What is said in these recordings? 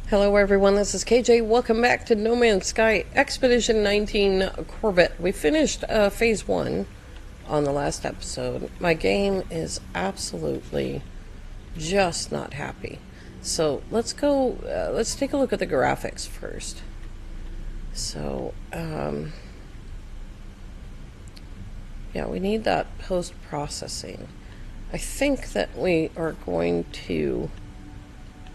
Hello everyone, this is KJ. Welcome back to No Man's Sky Expedition 19 Corvette. We finished Phase 1 on the last episode. My game is absolutely just not happy. So let's go, let's take a look at the graphics first. So, yeah, we need that post-processing. I think that we are going to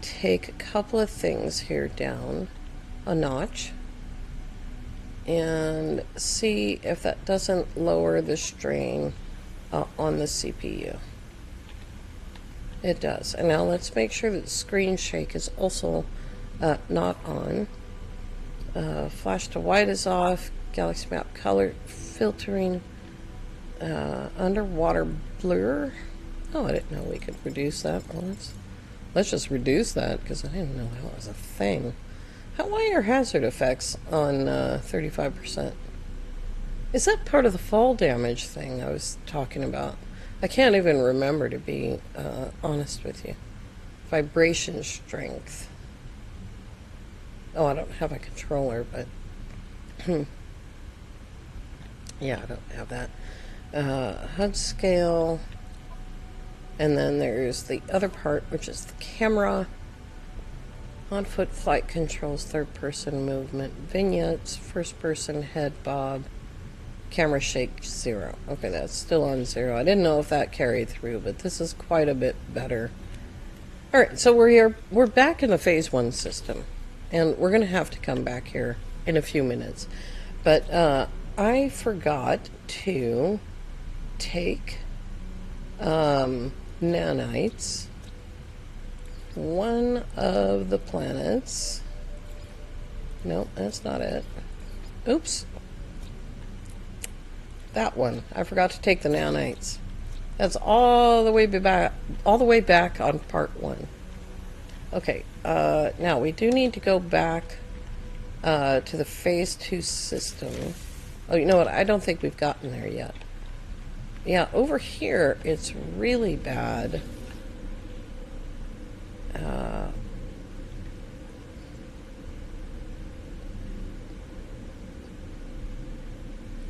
take a couple of things here down a notch and see if that doesn't lower the strain on the CPU. It does. And now let's make sure that screen shake is also not on. Flash to white is off. Galaxy map color filtering. Underwater blur. Oh, I didn't know we could reduce that. Well, let's just reduce that, because I didn't know that was a thing. Why are hazard effects on 35%? Is that part of the fall damage thing I was talking about? I can't even remember, to be honest with you. Vibration strength. Oh, I don't have a controller, but... yeah, I don't have that. HUD scale... And then there's the other part, which is the camera. On-foot flight controls, third-person movement, vignettes, first-person head bob, camera shake 0. Okay, that's still on 0. I didn't know if that carried through, but this is quite a bit better. All right, so we're back in the Phase 1 system, and we're going to have to come back here in a few minutes. But I forgot to take... nanites, one of the planets. Nope, that's not it. Oops. That one. I forgot to take the nanites. That's all the way back on part 1. Okay, now we do need to go back to the Phase 2 system. Oh, you know what? I don't think we've gotten there yet. Yeah, over here, it's really bad.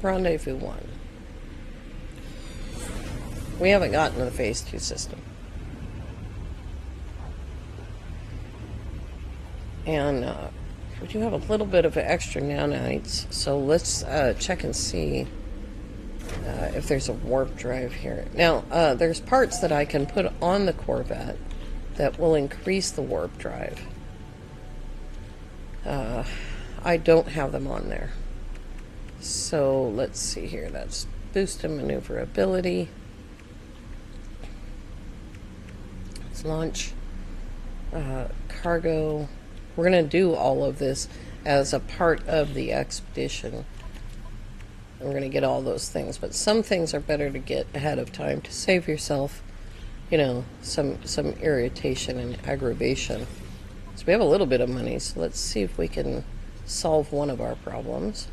Rendezvous 1. We haven't gotten to the Phase 2 system. And we do have a little bit of extra nanites, so let's check and see if there's a warp drive here. Now, there's parts that I can put on the Corvette that will increase the warp drive. I don't have them on there. So, let's see here. That's boost and maneuverability. Let's launch cargo. We're going to do all of this as a part of the expedition. We're going to get all those things, but some things are better to get ahead of time to save yourself, you know, some irritation and aggravation. So we have a little bit of money, so let's see if we can solve one of our problems.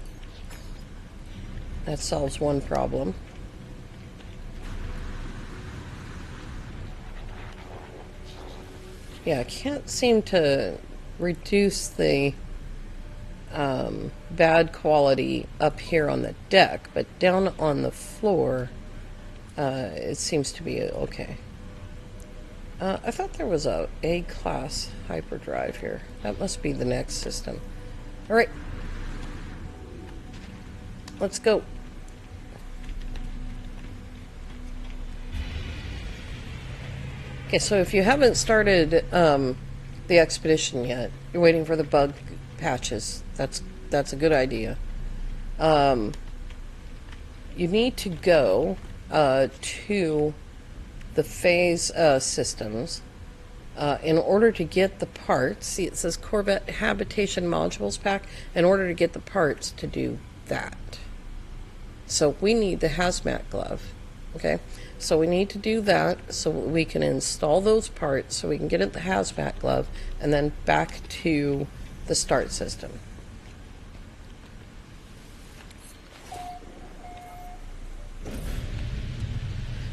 That solves one problem. Yeah, I can't seem to reduce the bad quality up here on the deck, but down on the floor it seems to be okay. I thought there was a A-class hyperdrive here. That must be the next system. Alright, let's go. Okay, so if you haven't started the expedition yet, you're waiting for the bug patches, that's a good idea. You need to go to the phase systems in order to get the parts. See, it says Corvette Habitation Modules Pack. In order to get the parts to do that. So we need the Hazmat glove. Okay, so we need to do that so we can install those parts so we can get at the Hazmat glove and then back to the start system.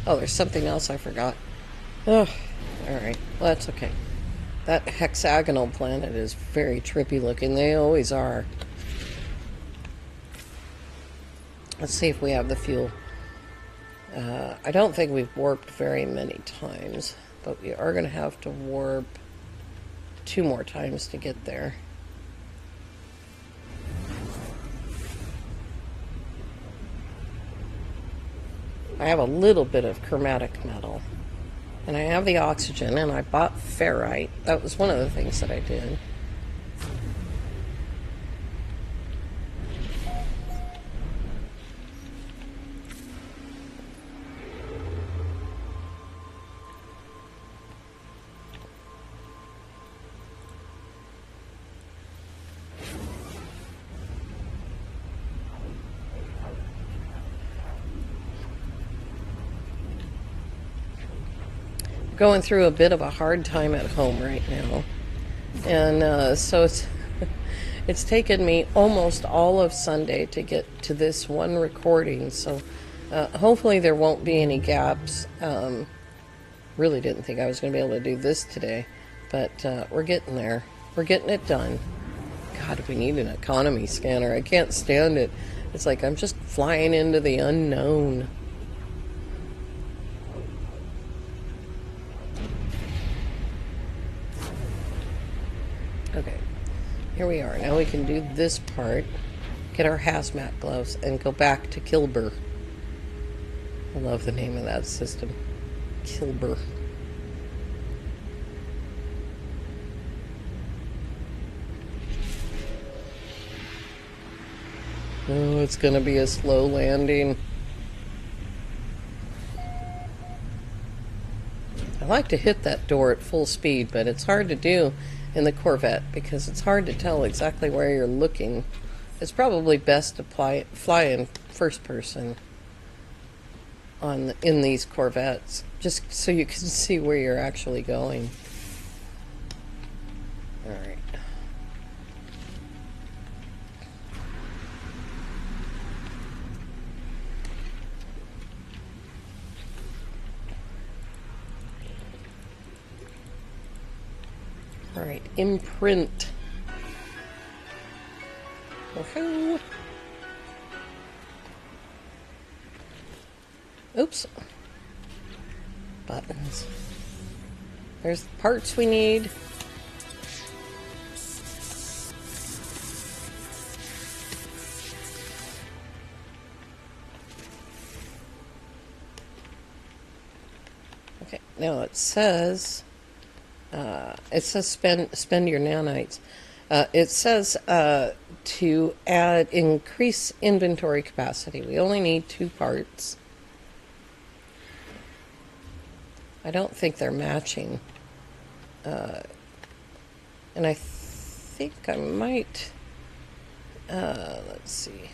Oh, there's something else I forgot. Oh, alright. Well, that's okay. That hexagonal planet is very trippy looking. They always are. Let's see if we have the fuel. I don't think we've warped very many times, but we are going to have to warp 2 more times to get there. I have a little bit of chromatic metal, and I have the oxygen, and I bought ferrite. That was one of the things that I did. Going through a bit of a hard time at home right now, and so it's taken me almost all of Sunday to get to this one recording, so hopefully there won't be any gaps. Really didn't think I was going to be able to do this today, but we're getting there. We're getting it done. God, we need an economy scanner. I can't stand it. It's like I'm just flying into the unknown. Okay, here we are. Now we can do this part, get our hazmat gloves, and go back to Killbur. I love the name of that system. Killbur. Oh, it's gonna be a slow landing. I like to hit that door at full speed, but it's hard to do in the Corvette because it's hard to tell exactly where you're looking. It's probably best to fly in first person in these Corvettes, just so you can see where you're actually going. All right. All right, imprint. Woohoo! Oops. Buttons. There's the parts we need. Okay, now it says spend your nanites. It says to increase inventory capacity. We only need 2 parts. I don't think they're matching. And I think I might, let's see.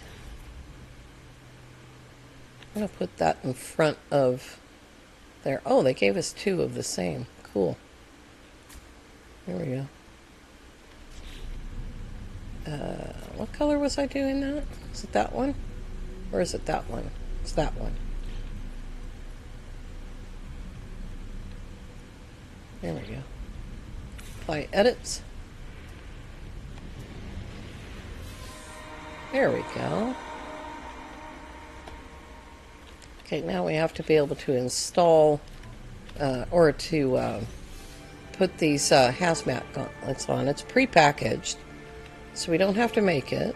I'm going to put that in front of there. Oh, they gave us 2 of the same. Cool. There we go. What color was I doing that? Is it that one? Or is it that one? It's that one. There we go. Apply edits. There we go. Okay, now we have to be able to install or to put these hazmat gauntlets on. It's pre-packaged, so we don't have to make it.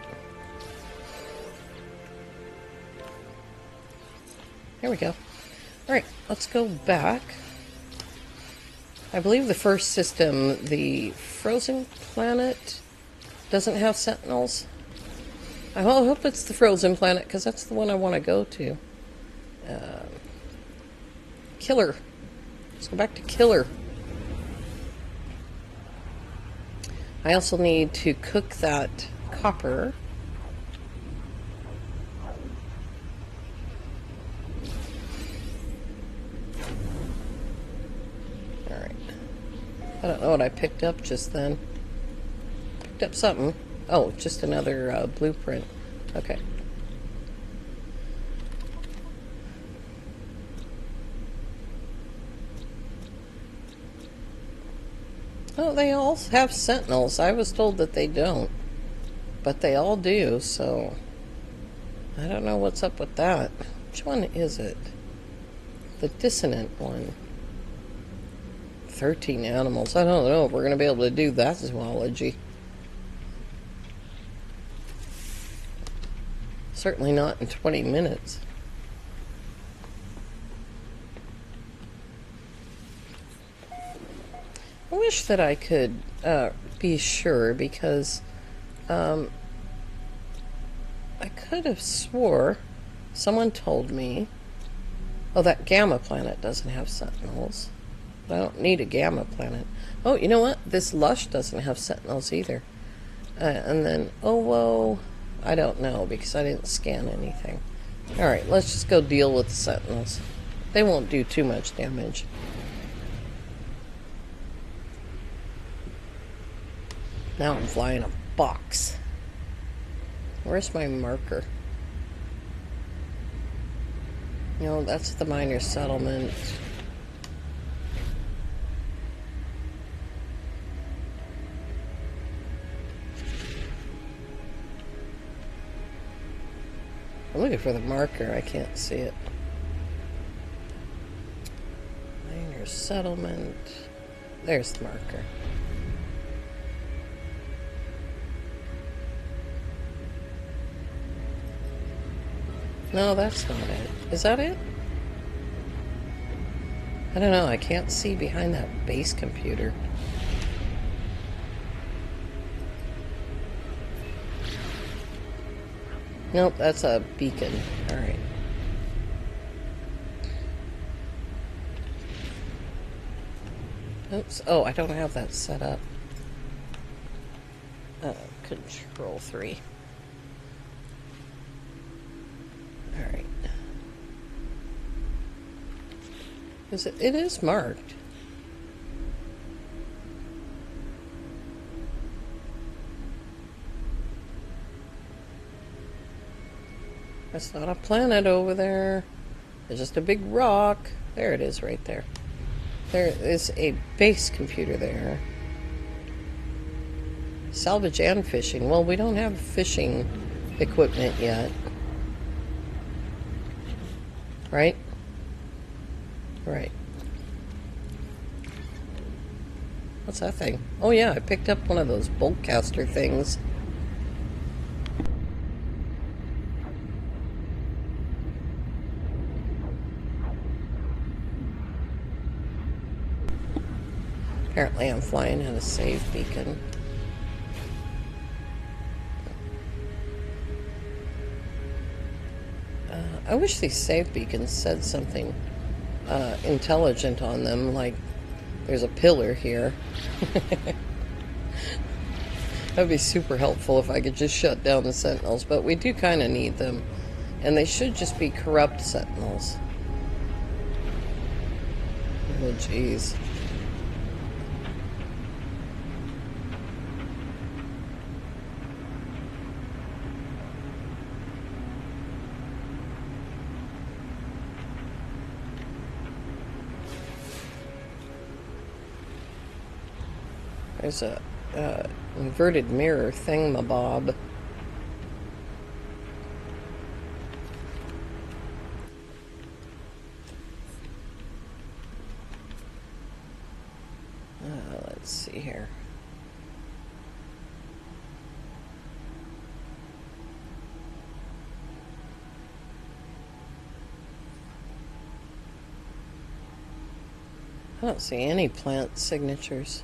There we go. Alright, let's go back. I believe the first system, the frozen planet, doesn't have sentinels. I hope it's the frozen planet, because that's the one I want to go to. Killer. Let's go back to Killer. I also need to cook that copper. Alright. I don't know what I picked up just then. Picked up something. Oh, just another blueprint. Okay. Oh, they all have sentinels. I was told that they don't. But they all do, so... I don't know what's up with that. Which one is it? The dissonant one. 13 animals. I don't know if we're going to be able to do that zoology. Certainly not in 20 minutes. I wish that I could be sure, because I could have swore someone told me, oh, that gamma planet doesn't have sentinels. I don't need a gamma planet. Oh, you know what? This Lush doesn't have sentinels either. And then, oh, whoa, I don't know, because I didn't scan anything. Alright, let's just go deal with the sentinels. They won't do too much damage. Now I'm flying a box. Where's my marker? No, that's the miner settlement. I'm looking for the marker. I can't see it. Miner settlement. There's the marker. No, that's not it. Is that it? I don't know. I can't see behind that base computer. Nope, that's a beacon. Alright. Oops. Oh, I don't have that set up. Control 3. Alright. It is marked. That's not a planet over there. There's just a big rock. There it is right there. There is a base computer there. Salvage and fishing. Well, we don't have fishing equipment yet. Right? Right. What's that thing? Oh yeah, I picked up one of those bolt caster things. Apparently I'm flying at a save beacon. I wish these save beacons said something intelligent on them, like there's a pillar here. That'd be super helpful if I could just shut down the sentinels, but we do kind of need them, and they should just be corrupt sentinels. Oh jeez. There's a inverted mirror thingamabob. Let's see here. I don't see any plant signatures.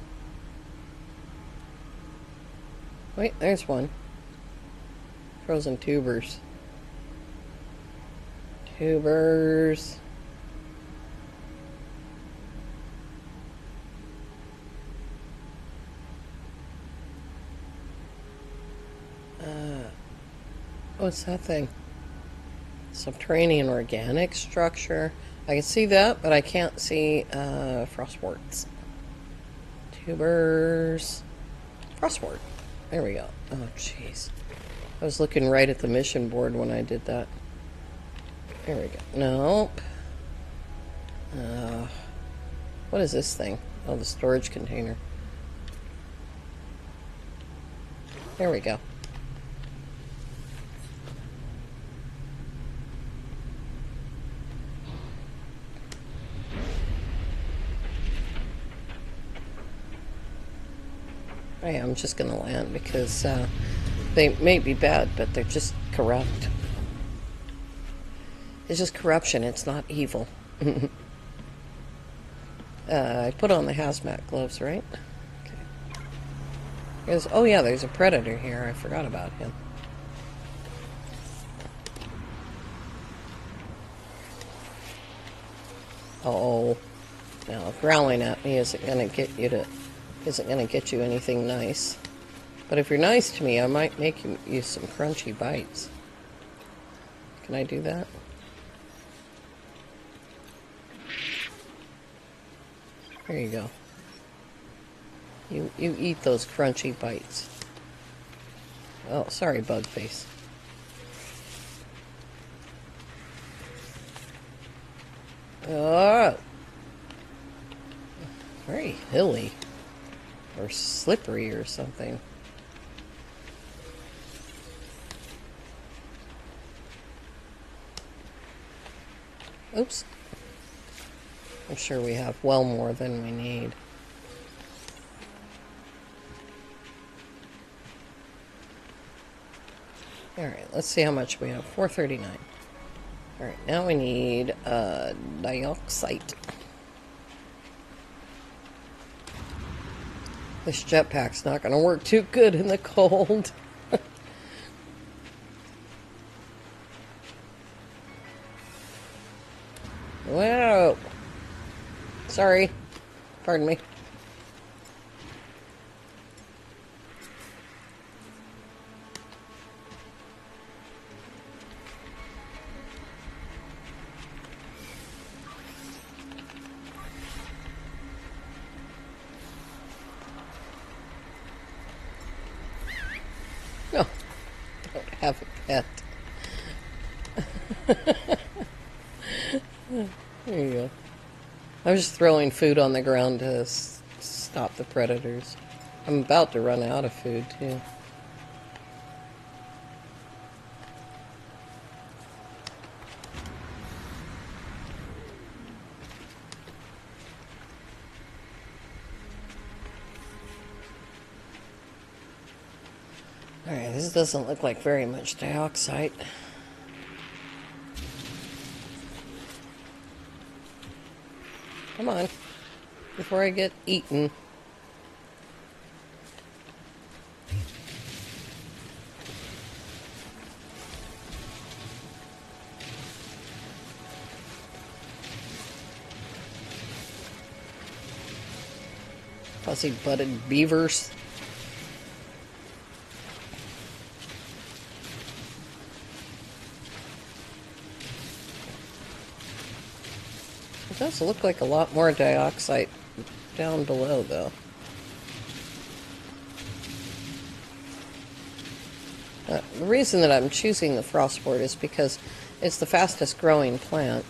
Wait, there's one. Frozen tubers. Tubers. What's that thing? Subterranean organic structure. I can see that, but I can't see frostworts. Tubers. Frostwort. There we go. Oh, jeez. I was looking right at the mission board when I did that. There we go. Nope. What is this thing? Oh, the storage container. There we go. I'm just going to land because they may be bad, but they're just corrupt. It's just corruption. It's not evil. I put on the hazmat gloves, right? Okay. Oh yeah, there's a predator here. I forgot about him. Oh, now growling at me isn't going to get you anything nice. But if you're nice to me, I might make you some crunchy bites. Can I do that? There you go. You eat those crunchy bites. Oh, sorry, bug face. Oh, very hilly or slippery or something. Oops. I'm sure we have well more than we need. Alright, let's see how much we have. 439. Alright, now we need dioxide. This jetpack's not going to work too good in the cold. Whoa. Sorry. Pardon me. No, don't have a pet. There you go. I was just throwing food on the ground to stop the predators. I'm about to run out of food, too. Alright, this doesn't look like very much dioxide. Come on, before I get eaten. Fuzzy-butted beavers. It does look like a lot more dioxide down below, though. The reason that I'm choosing the frostboard is because it's the fastest growing plant.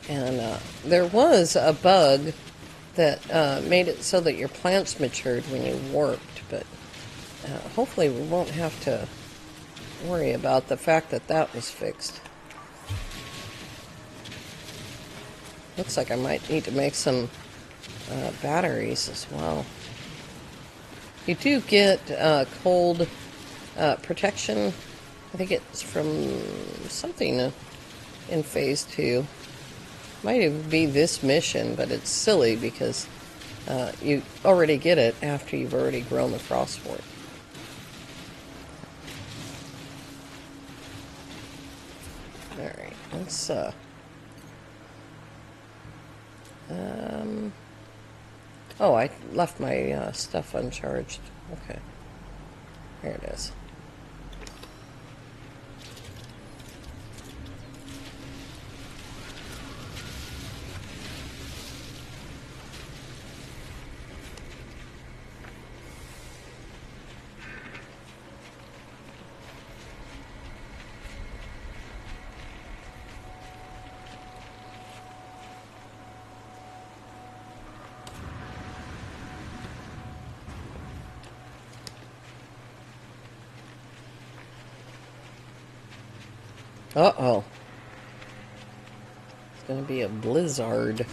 And there was a bug that made it so that your plants matured when you warped, but hopefully we won't have to worry about the fact that that was fixed. Looks like I might need to make some batteries as well. You do get cold protection. I think it's from something in Phase 2. Might even be this mission, but it's silly because you already get it after you've already grown the frostwort. Alright, let's oh, I left my stuff uncharged. Okay. Here it is. Uh-oh. It's gonna be a blizzard.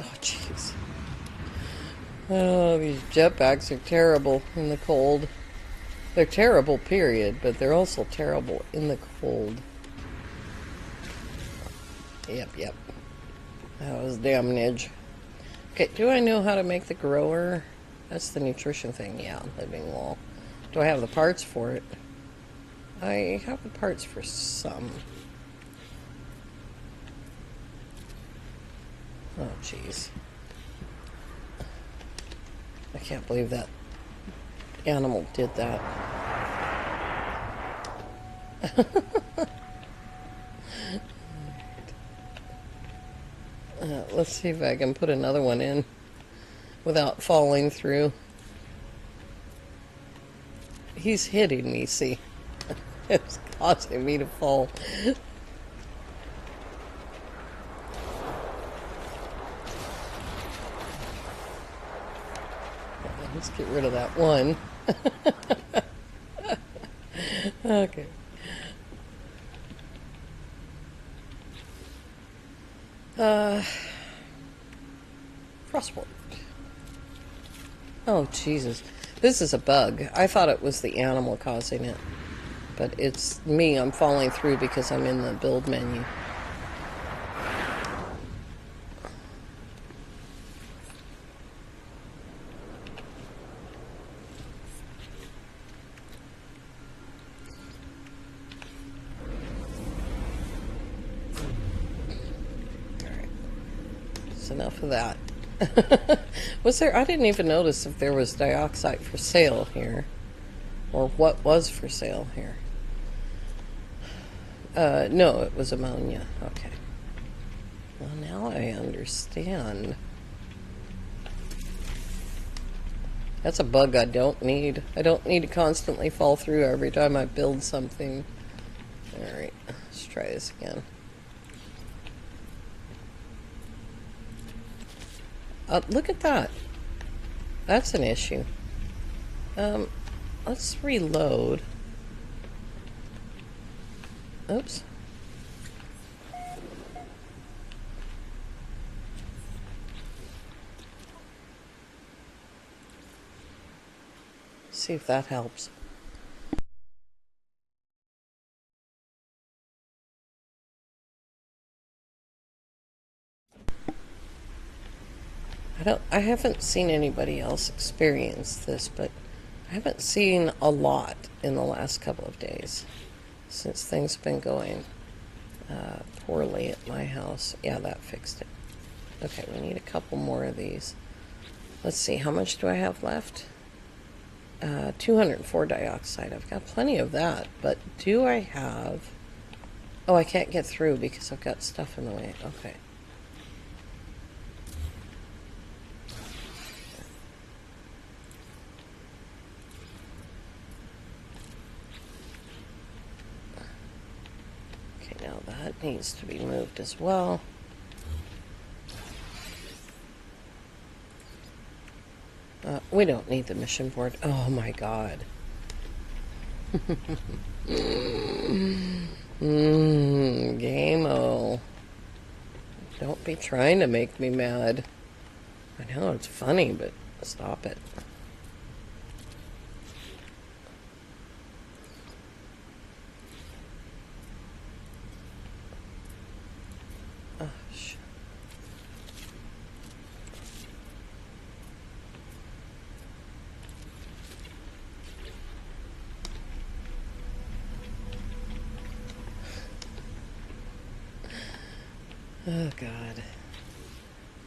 Oh, jeez. Oh, these jetpacks are terrible in the cold. They're terrible, period, but they're also terrible in the cold. Yep. That was damnage. Okay, do I know how to make the grower? That's the nutrition thing, yeah, living wall. Do I have the parts for it? I have the parts for some. Oh, jeez. I can't believe that animal did that. Let's see if I can put another one in without falling through. He's hitting me, see? It's causing me to fall. Let's get rid of that one. Okay. Frostbolt. Oh, Jesus. This is a bug. I thought it was the animal causing it. But it's me. I'm falling through because I'm in the build menu. Enough of that. Was there? I didn't even notice if there was dioxide for sale here, or what was for sale here. No, it was ammonia. Okay. Well, now I understand. That's a bug I don't need. I don't need to constantly fall through every time I build something. All right, let's try this again. Look at that. That's an issue. Let's reload. Oops. See if that helps. I haven't seen anybody else experience this, but I haven't seen a lot in the last couple of days since things have been going poorly at my house. Yeah, that fixed it. Okay, we need a couple more of these. Let's see, how much do I have left? 204 dioxide. I've got plenty of that, but do I have... Oh, I can't get through because I've got stuff in the way. Okay. Now that needs to be moved as well. We don't need the mission board. Oh my god. Game-o. Don't be trying to make me mad. I know it's funny, but stop it. Oh, God.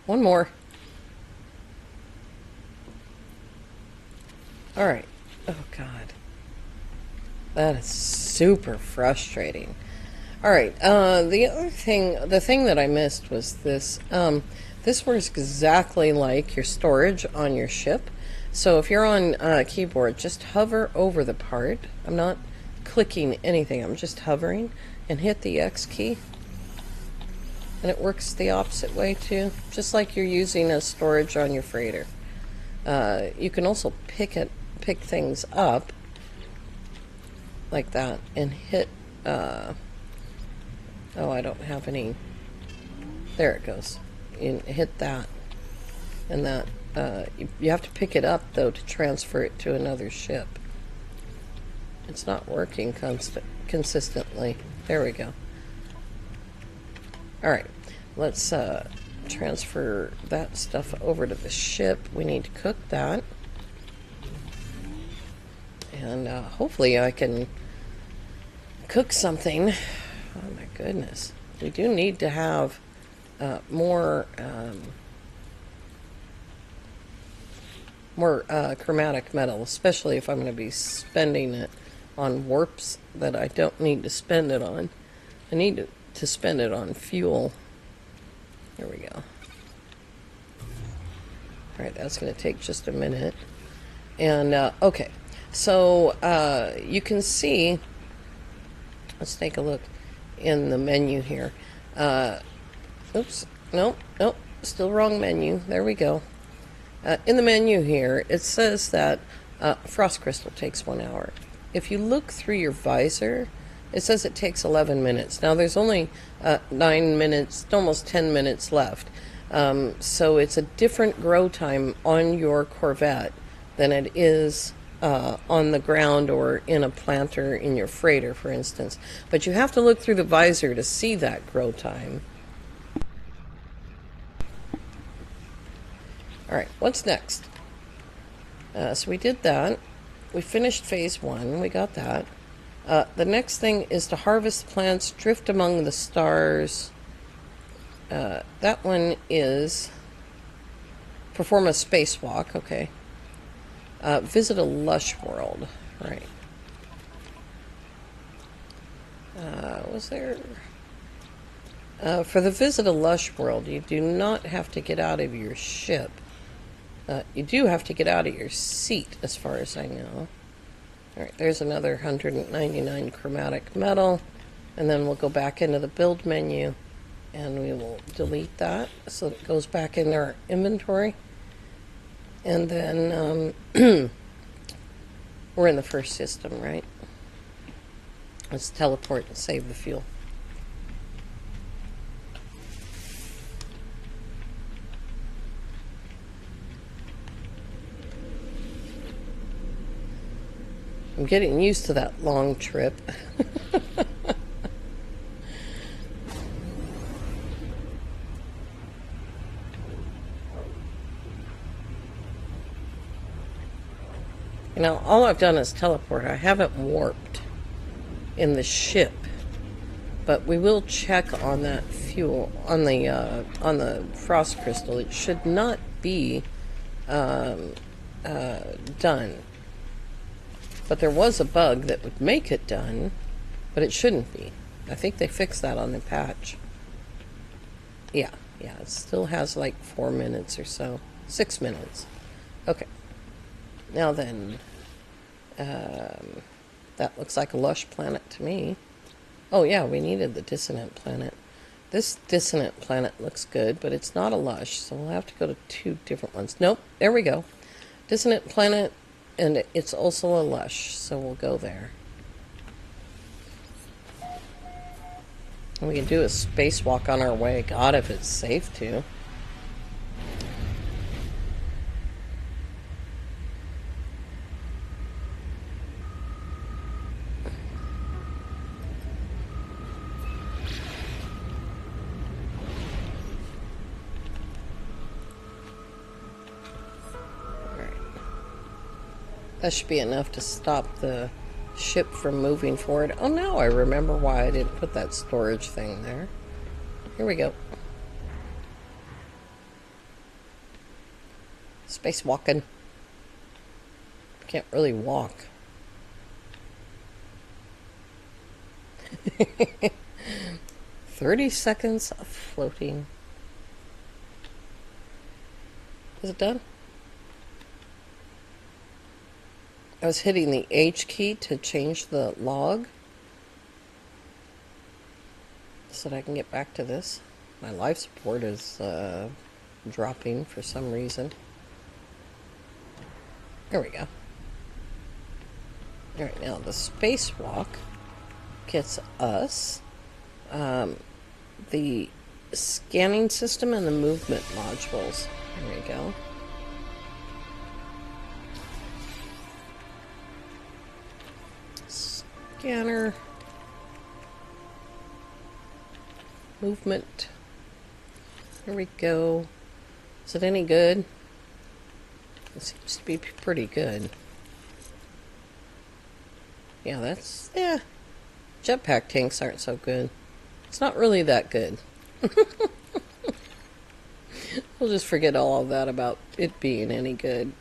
One more. All right. Oh, God. That is super frustrating. All right. The other thing, the thing that I missed was this. This works exactly like your storage on your ship. So if you're on keyboard, just hover over the part. I'm not clicking anything. I'm just hovering and hit the X key. And it works the opposite way too, just like you're using as storage on your freighter. You can also pick things up like that and hit. Oh, I don't have any. There it goes. You hit that, and that. You have to pick it up though to transfer it to another ship. It's not working consistently. There we go. All right, let's transfer that stuff over to the ship. We need to cook that, and hopefully I can cook something. Oh my goodness, we do need to have more chromatic metal, especially if I'm going to be spending it on warps that I don't need to spend it on. I need to spend it on fuel. There we go. Alright, that's going to take just a minute. And, okay. So, you can see, let's take a look in the menu here. Oops. Nope. Still wrong menu. There we go. In the menu here, it says that frost crystal takes 1 hour. If you look through your visor, it says it takes 11 minutes. Now, there's only 9 minutes, almost 10 minutes left. So it's a different grow time on your Corvette than it is on the ground or in a planter in your freighter, for instance. But you have to look through the visor to see that grow time. Alright, what's next? So we did that. We finished phase 1. We got that. The next thing is to harvest plants, drift among the stars. That one is perform a spacewalk. Okay. Visit a lush world. Right. Was there... for the visit a lush world, you do not have to get out of your ship. You do have to get out of your seat, as far as I know. Alright, there's another 199 chromatic metal. And then we'll go back into the build menu. And we will delete that so that it goes back into our inventory. And then we're in the first system, right? Let's teleport and save the fuel. I'm getting used to that long trip. You know, all I've done is teleport. I haven't warped in the ship. But we will check on that fuel, on the frost crystal. It should not be done. But there was a bug that would make it done, but it shouldn't be. I think they fixed that on the patch. Yeah, it still has like 4 minutes or so. 6 minutes. Okay. Now then, that looks like a lush planet to me. Oh yeah, we needed the dissonant planet. This dissonant planet looks good, but it's not a lush, so we'll have to go to 2 different ones. Nope, there we go. Dissonant planet, and it's also a lush, so we'll go there. And we can do a spacewalk on our way. God, if it's safe to. That should be enough to stop the ship from moving forward. Oh, now I remember why I didn't put that storage thing there. Here we go. Spacewalking. Can't really walk. 30 seconds of floating. Is it done? I was hitting the H key to change the log so that I can get back to this. My life support is dropping for some reason. There we go. Alright, now the spacewalk gets us the scanning system and the movement modules. There we go. Scanner. Movement. There we go. Is it any good? It seems to be pretty good. Yeah, that's... yeah. Jetpack tanks aren't so good. It's not really that good. We'll just forget all of that about it being any good.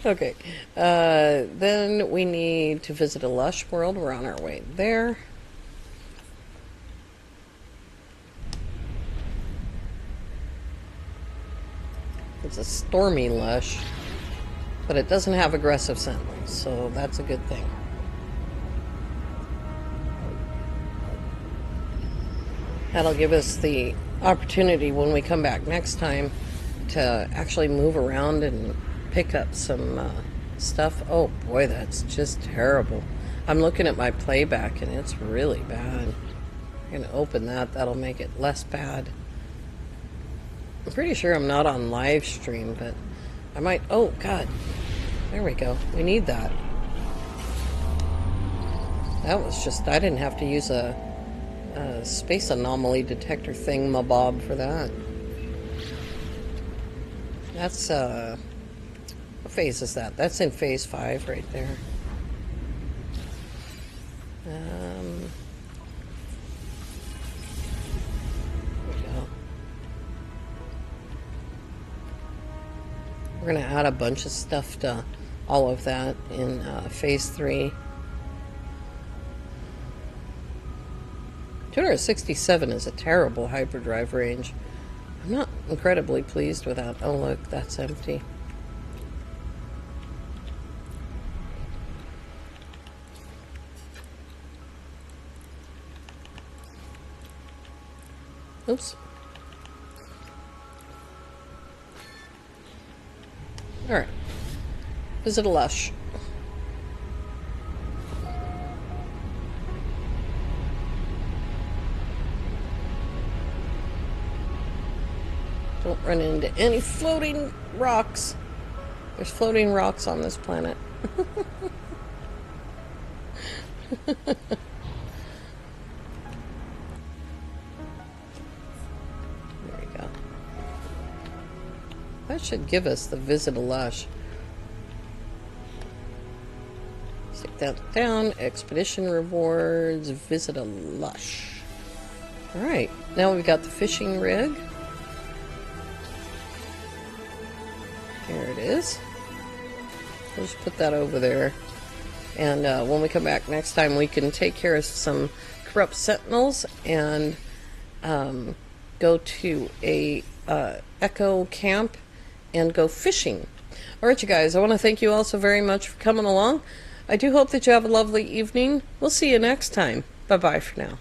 Okay. Then we need to visit a lush world. We're on our way there. It's a stormy lush, but it doesn't have aggressive sentinels, so that's a good thing. That'll give us the opportunity when we come back next time to actually move around and pick up some stuff. Oh boy, that's just terrible. I'm looking at my playback and it's really bad. I'm going to open that. That'll make it less bad. I'm pretty sure I'm not on live stream, but I might... oh, God. There we go. We need that. That was just... I didn't have to use a space anomaly detector thing-mabob for that. That's, what phase is that? That's in phase 5 right there. We're going to add a bunch of stuff to all of that in phase 3. 267 is a terrible hyperdrive range. I'm not incredibly pleased with that. Oh look, that's empty. Oops. Alright. Visit a lush. Don't run into any floating rocks. There's floating rocks on this planet. There we go. That should give us the visit a lush. Stick that down. Expedition rewards. Visit a lush. Alright. Now we've got the fishing rig. Here it is. We'll just put that over there. And when we come back next time, we can take care of some corrupt sentinels and go to a echo camp and go fishing. Alright, you guys, I want to thank you all so very much for coming along. I do hope that you have a lovely evening. We'll see you next time. Bye-bye for now.